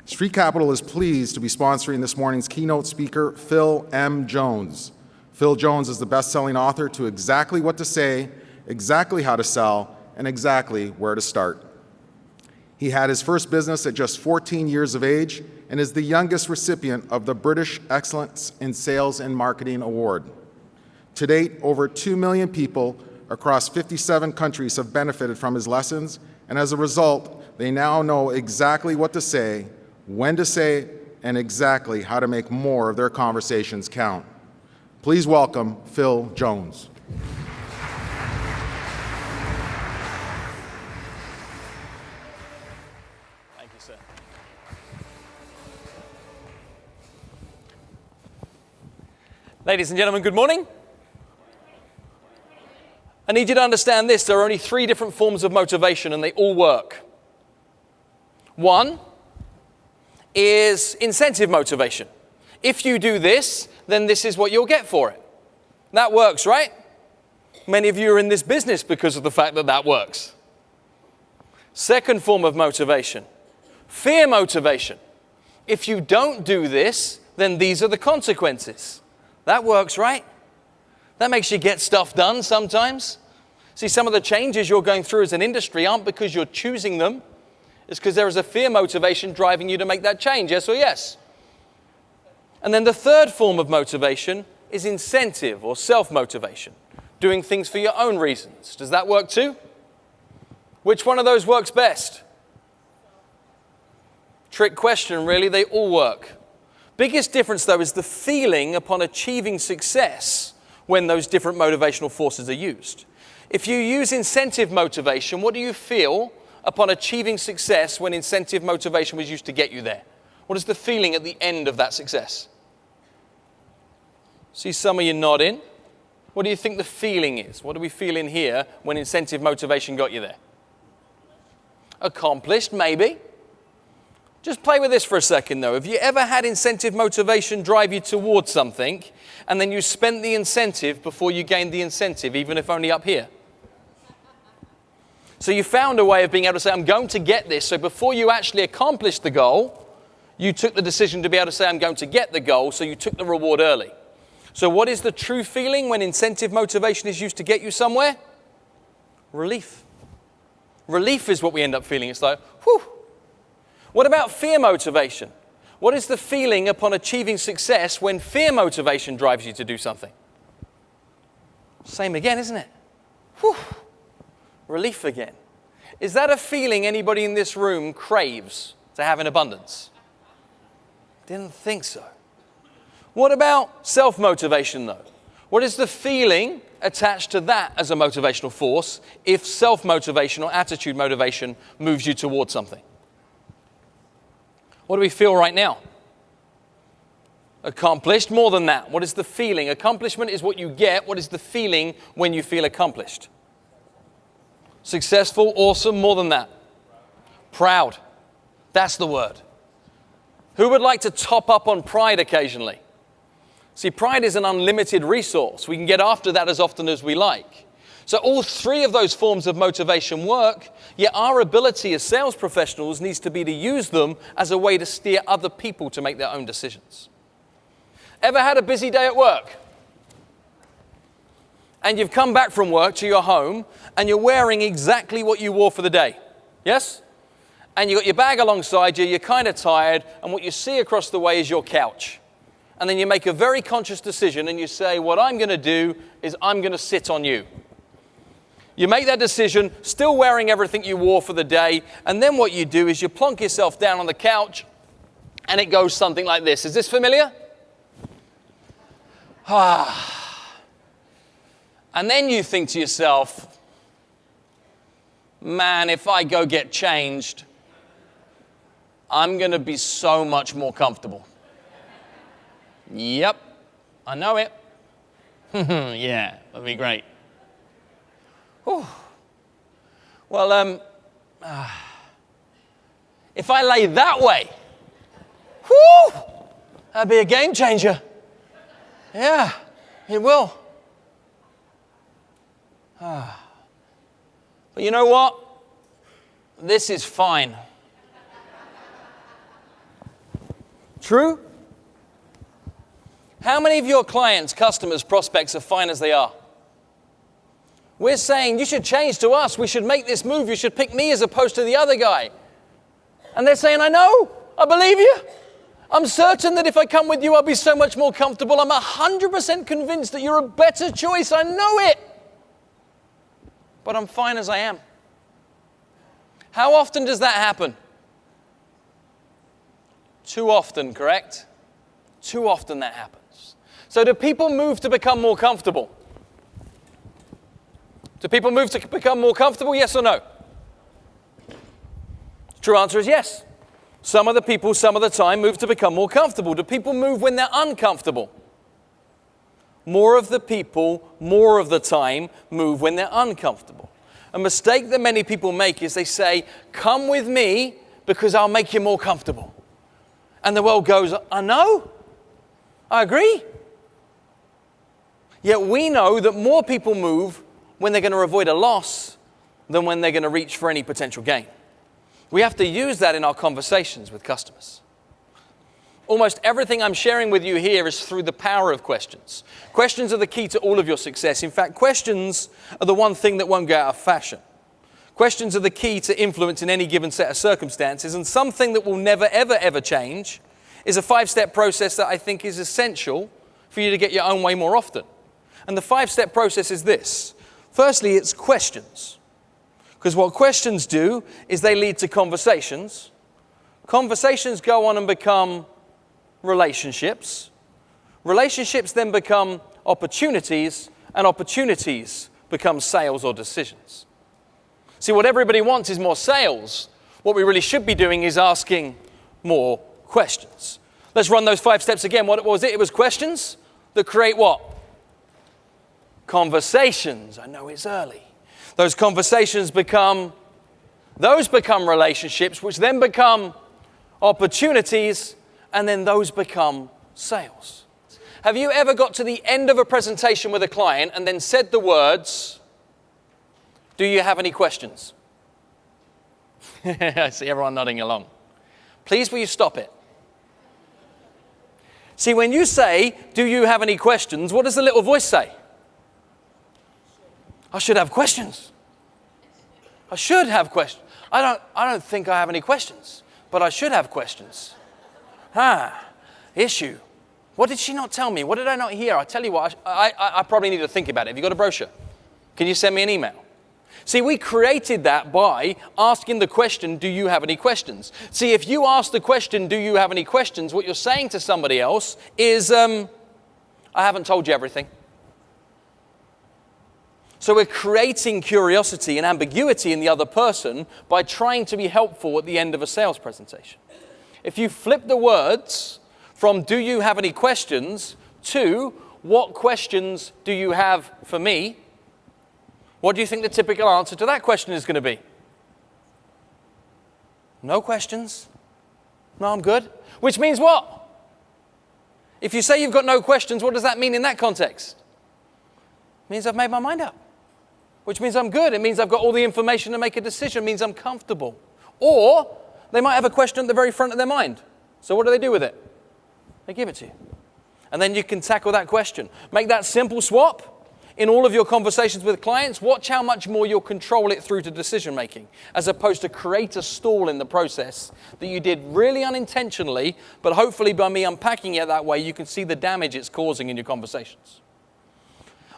Street Capital is pleased to be sponsoring this morning's keynote speaker, Phil M. Jones. Phil Jones is the best-selling author to Exactly What to Say, Exactly How to Sell, and Exactly Where to Start. He had his first business at just 14 years of age and is the youngest recipient of the British Excellence in Sales and Marketing Award. To date, over 2 million people across 57 countries have benefited from his lessons, and as a result, they now know exactly what to say, when to say, and exactly how to make more of their conversations count. Please welcome Phil Jones. Thank you, sir. Ladies and gentlemen, good morning. I need you to understand this. There are only 3 different forms of motivation, and they all work. One is incentive motivation. If you do this, then this is what you'll get for it. That works, right? Many of you are in this business because of the fact that that works. Second form of motivation, fear motivation. If you don't do this, then these are the consequences. That works, right? That makes you get stuff done sometimes. See, some of the changes you're going through as an industry aren't because you're choosing them. It's because there is a fear motivation driving you to make that change, yes or yes? And then the third form of motivation is incentive or self-motivation, doing things for your own reasons. Does that work too? Which one of those works best? Trick question, really. They all work. Biggest difference, though, is the feeling upon achieving success when those different motivational forces are used. If you use incentive motivation, what do you feel upon achieving success when incentive motivation was used to get you there? What is the feeling at the end of that success? See some of you nodding. What do you think the feeling is? What do we feel in here when incentive motivation got you there? Accomplished, maybe. Just play with this for a second, though. Have you ever had incentive motivation drive you towards something, and then you spent the incentive before you gained the incentive, even if only up here? So you found a way of being able to say, I'm going to get this. So before you actually accomplished the goal, you took the decision to be able to say, I'm going to get the goal, so you took the reward early. So what is the true feeling when incentive motivation is used to get you somewhere? Relief. Relief is what we end up feeling. It's like, whew. What about fear motivation? What is the feeling upon achieving success when fear motivation drives you to do something? Same again, isn't it? Whew. Relief again. Is that a feeling anybody in this room craves to have in abundance? Didn't think so. What about self-motivation, though? What is the feeling attached to that as a motivational force if self-motivation or attitude motivation moves you towards something? What do we feel right now? Accomplished. More than that. What is the feeling? Accomplishment is what you get. What is the feeling when you feel accomplished? Successful, awesome. More than that. Proud. That's the word. Who would like to top up on pride occasionally? See, pride is an unlimited resource. We can get after that as often as we like. So all 3 of those forms of motivation work, yet our ability as sales professionals needs to be to use them as a way to steer other people to make their own decisions. Ever had a busy day at work? And you've come back from work to your home, and you're wearing exactly what you wore for the day. Yes? And you've got your bag alongside you, you're kind of tired, and what you see across the way is your couch. And then you make a very conscious decision, and you say, what I'm going to do is I'm going to sit on you. You make that decision, still wearing everything you wore for the day, and then what you do is you plonk yourself down on the couch, and it goes something like this. Is this familiar? And then you think to yourself, man, if I go get changed, I'm going to be so much more comfortable. Yep, I know it. Yeah, that'd be great. Whew. Well, if I lay that way, whew, that'd be a game changer. Yeah, it will. But you know what? This is fine. True? How many of your clients, customers, prospects are fine as they are? We're saying, you should change to us. We should make this move. You should pick me as opposed to the other guy. And they're saying, I know. I believe you. I'm certain that if I come with you, I'll be so much more comfortable. I'm 100% convinced that you're a better choice. I know it. But I'm fine as I am. How often does that happen? Too often, correct? Too often that happens. So do people move to become more comfortable? Do people move to become more comfortable, yes or no? The true answer is yes. Some of the people, some of the time, move to become more comfortable. Do people move when they're uncomfortable? More of the people, more of the time, move when they're uncomfortable. A mistake that many people make is they say, come with me because I'll make you more comfortable. And the world goes, I know. I agree. Yet we know that more people move when they're going to avoid a loss than when they're going to reach for any potential gain. We have to use that in our conversations with customers. Almost everything I'm sharing with you here is through the power of questions. Questions are the key to all of your success. In fact, questions are the one thing that won't go out of fashion. Questions are the key to influence in any given set of circumstances, and something that will never, ever, ever change is a 5-step process that I think is essential for you to get your own way more often. And the 5-step process is this. Firstly, it's questions. Because what questions do is they lead to conversations. Conversations go on and become relationships. Relationships then become opportunities, and opportunities become sales or decisions. See, what everybody wants is more sales. What we really should be doing is asking more questions. Let's run those 5 steps again. What was it? It was questions that create what? Conversations. I know it's early. Those conversations become relationships, which then become opportunities, and then those become sales. Have you ever got to the end of a presentation with a client and then said the words, do you have any questions? I see everyone nodding along. Please, will you stop it? See, when you say, do you have any questions, what does the little voice say? I should have questions. I should have questions. I don't think I have any questions, but I should have questions. Issue. What did she not tell me? What did I not hear? I tell you what, I probably need to think about it. Have you got a brochure? Can you send me an email? See, we created that by asking the question, do you have any questions? See, if you ask the question, do you have any questions, what you're saying to somebody else is, I haven't told you everything. So we're creating curiosity and ambiguity in the other person by trying to be helpful at the end of a sales presentation. If you flip the words from do you have any questions to what questions do you have for me, what do you think the typical answer to that question is going to be? No questions. No, I'm good. Which means what? If you say you've got no questions, what does that mean in that context? It means I've made my mind up. Which means I'm good. It means I've got all the information to make a decision. It means I'm comfortable. Or they might have a question at the very front of their mind. So what do they do with it? They give it to you. And then you can tackle that question. Make that simple swap in all of your conversations with clients. Watch how much more you'll control it through to decision making, as opposed to create a stall in the process that you did really unintentionally, but hopefully by me unpacking it that way, you can see the damage it's causing in your conversations.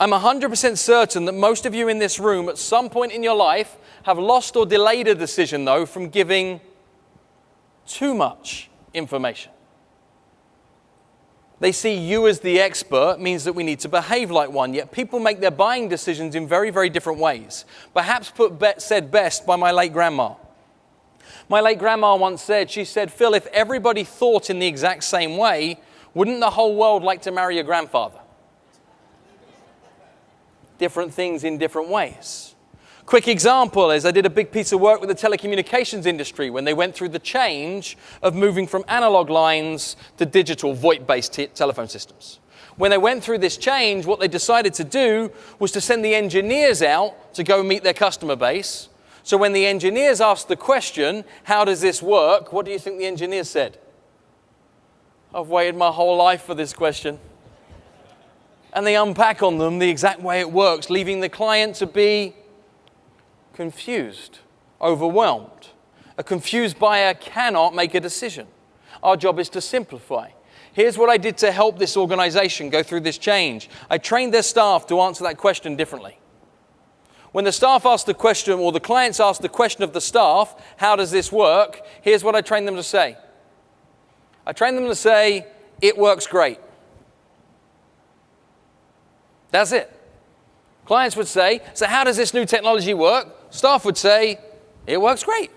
I'm 100% certain that most of you in this room at some point in your life have lost or delayed a decision, though, from giving too much information. They see you as the expert means that we need to behave like one, yet people make their buying decisions in very, very different ways. Perhaps said best by my late grandma. My late grandma once said, she said, Phil, if everybody thought in the exact same way, wouldn't the whole world like to marry your grandfather? Different things in different ways. Quick example is I did a big piece of work with the telecommunications industry when they went through the change of moving from analog lines to digital VoIP-based telephone systems. When they went through this change, what they decided to do was to send the engineers out to go meet their customer base. So when the engineers asked the question, how does this work? What do you think the engineers said? I've waited my whole life for this question. And they unpack on them the exact way it works, leaving the client to be confused, overwhelmed. A confused buyer cannot make a decision. Our job is to simplify. Here's what I did to help this organization go through this change. I trained their staff to answer that question differently. When the staff asked the question, or the clients asked the question of the staff, how does this work? Here's what I trained them to say. I trained them to say, it works great. That's it. Clients would say, so how does this new technology work? Staff would say, it works great.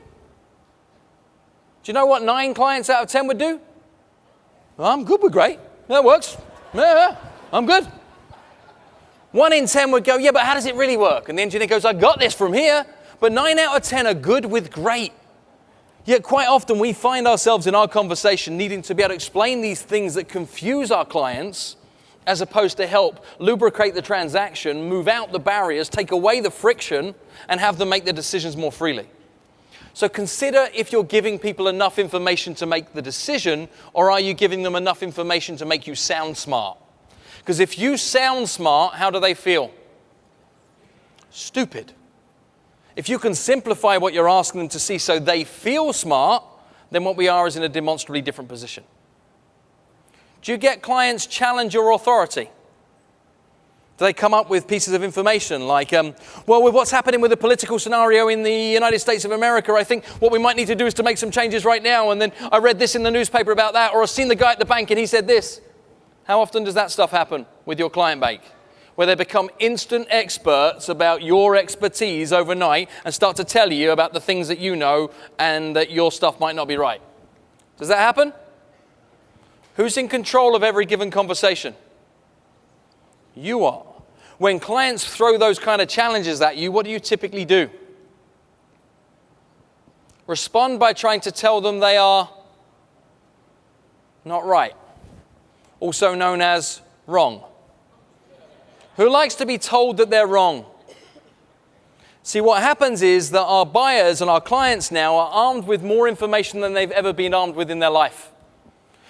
Do you know what 9 clients out of 10 would do? I'm good with great. That works. Yeah, I'm good. 1 in 10 would go, yeah, but how does it really work? And the engineer goes, I got this from here. But 9 out of 10 are good with great. Yet quite often we find ourselves in our conversation needing to be able to explain these things that confuse our clients as opposed to help lubricate the transaction, move out the barriers, take away the friction, and have them make their decisions more freely. So consider if you're giving people enough information to make the decision, or are you giving them enough information to make you sound smart? Because if you sound smart, how do they feel? Stupid. If you can simplify what you're asking them to see so they feel smart, then what we are is in a demonstrably different position. Do you get clients challenge your authority? Do they come up with pieces of information like, well, with what's happening with the political scenario in the United States of America, I think what we might need to do is to make some changes right now. And then I read this in the newspaper about that, or I've seen the guy at the bank and he said this. How often does that stuff happen with your client bank? Where they become instant experts about your expertise overnight and start to tell you about the things that you know and that your stuff might not be right. Does that happen? Who's in control of every given conversation? You are. When clients throw those kind of challenges at you, what do you typically do? Respond by trying to tell them they are not right, also known as wrong. Who likes to be told that they're wrong? See, what happens is that our buyers and our clients now are armed with more information than they've ever been armed with in their life.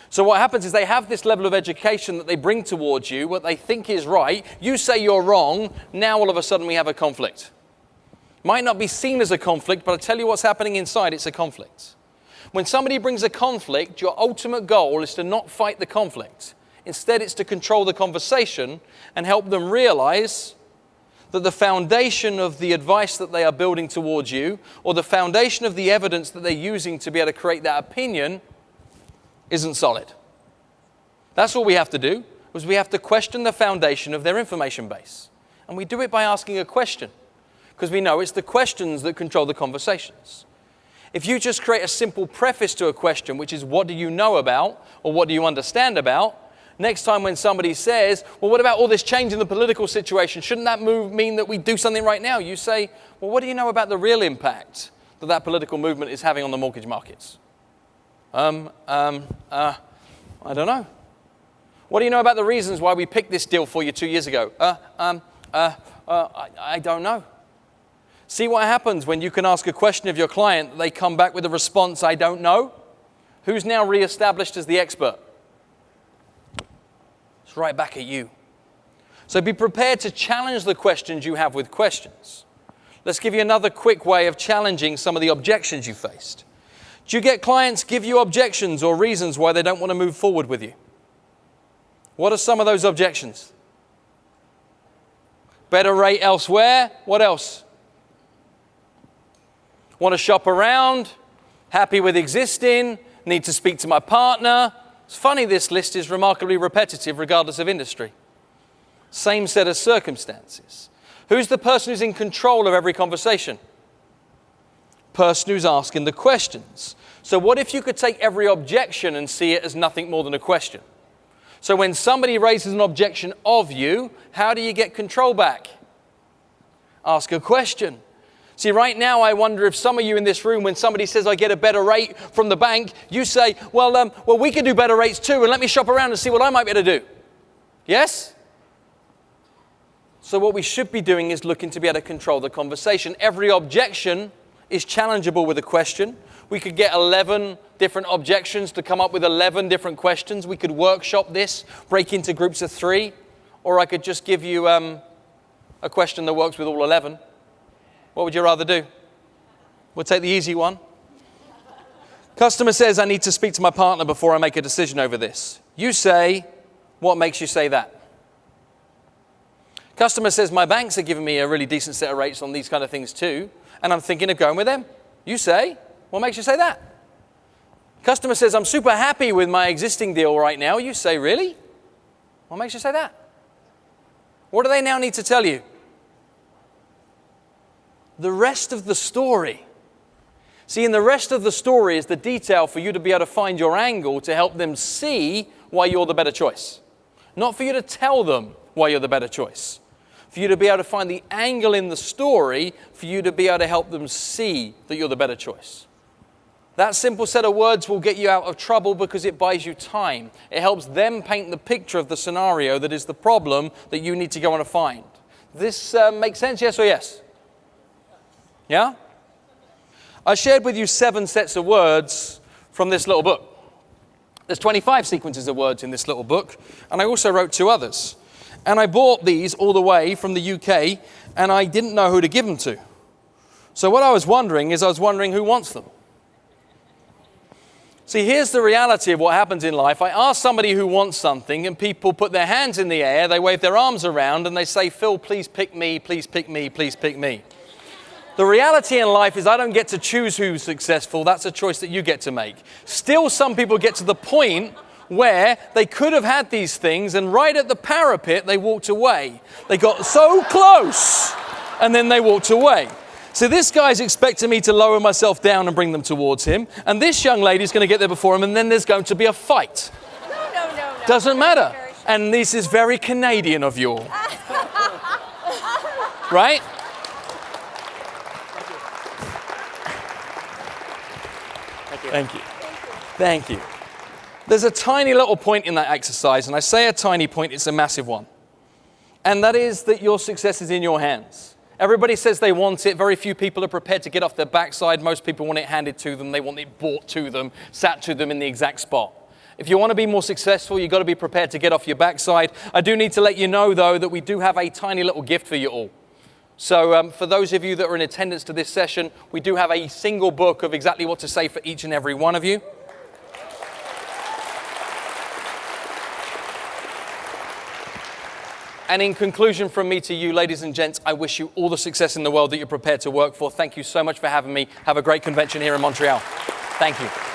So what happens is they have this level of education that they bring towards you, what they think is right. You say you're wrong. Now all of a sudden we have a conflict. Might not be seen as a conflict, but I tell you what's happening inside, it's a conflict. When somebody brings a conflict, your ultimate goal is to not fight the conflict. Instead, it's to control the conversation and help them realize that the foundation of the advice that they are building towards you, or the foundation of the evidence that they're using to be able to create that opinion, isn't solid. That's all we have to do, is we have to question the foundation of their information base. And we do it by asking a question, because we know it's the questions that control the conversations. If you just create a simple preface to a question, which is what do you know about, or what do you understand about, next time when somebody says, well, what about all this change in the political situation? Shouldn't that mean that we do something right now? You say, well, what do you know about the real impact that that political movement is having on the mortgage markets? I don't know. What do you know about the reasons why we picked this deal for you 2 years ago? I don't know. See what happens when you can ask a question of your client, they come back with a response, I don't know. Who's now reestablished as the expert? It's right back at you. So be prepared to challenge the questions you have with questions. Let's give you another quick way of challenging some of the objections you faced. Do you get clients give you objections or reasons why they don't want to move forward with you? What are some of those objections? Better rate elsewhere. What else? Want to shop around? Happy with existing? Need to speak to my partner? It's funny this list is remarkably repetitive regardless of industry. Same set of circumstances. Who's the person who's in control of every conversation? Person who's asking the questions. So what if you could take every objection and see it as nothing more than a question? So when somebody raises an objection of you, how do you get control back? Ask a question. See, right now I wonder if some of you in this room, when somebody says I get a better rate from the bank, you say, well, we could do better rates too, and let me shop around and see what I might be able to do. Yes? So what we should be doing is looking to be able to control the conversation. Every objection is challengeable with a question. We could get 11 different objections to come up with 11 different questions. We could workshop this, break into groups of 3, or I could just give you a question that works with all 11. What would you rather do? We'll take the easy one. Customer says, I need to speak to my partner before I make a decision over this. You say, what makes you say that? Customer says, my banks are giving me a really decent set of rates on these kind of things too, and I'm thinking of going with them. You say, what makes you say that? Customer says, I'm super happy with my existing deal right now. You say, really? What makes you say that? What do they now need to tell you? The rest of the story. See, in the rest of the story is the detail for you to be able to find your angle to help them see why you're the better choice. Not for you to tell them why you're the better choice. For you to be able to find the angle in the story for you to be able to help them see that you're the better choice. That simple set of words will get you out of trouble because it buys you time. It helps them paint the picture of the scenario that is the problem that you need to go on and find. This makes sense, yes or yes? Yeah? I shared with you 7 sets of words from this little book. There's 25 sequences of words in this little book, and I also wrote 2 others. And I bought these all the way from the UK, and I didn't know who to give them to. So what I was wondering who wants them. See, here's the reality of what happens in life. I ask somebody who wants something, and people put their hands in the air, they wave their arms around, and they say, Phil, please pick me, please pick me, please pick me. The reality in life is I don't get to choose who's successful. That's a choice that you get to make. Still, some people get to the point where they could have had these things, and right at the parapet, they walked away. They got so close, and then they walked away. So this guy's expecting me to lower myself down and bring them towards him, and this young lady's going to get there before him, and then there's going to be a fight. No. Doesn't matter. And this is very Canadian of you all. Right? Thank you. Thank you. There's a tiny little point in that exercise, and I say a tiny point, it's a massive one. And that is that your success is in your hands. Everybody says they want it. Very few people are prepared to get off their backside. Most people want it handed to them. They want it brought to them, sat to them in the exact spot. If you want to be more successful, you've got to be prepared to get off your backside. I do need to let you know, though, that we do have a tiny little gift for you all. So for those of you that are in attendance to this session, we do have a single book of exactly what to say for each and every one of you. And in conclusion from me to you, ladies and gents, I wish you all the success in the world that you're prepared to work for. Thank you so much for having me. Have a great convention here in Montreal. Thank you.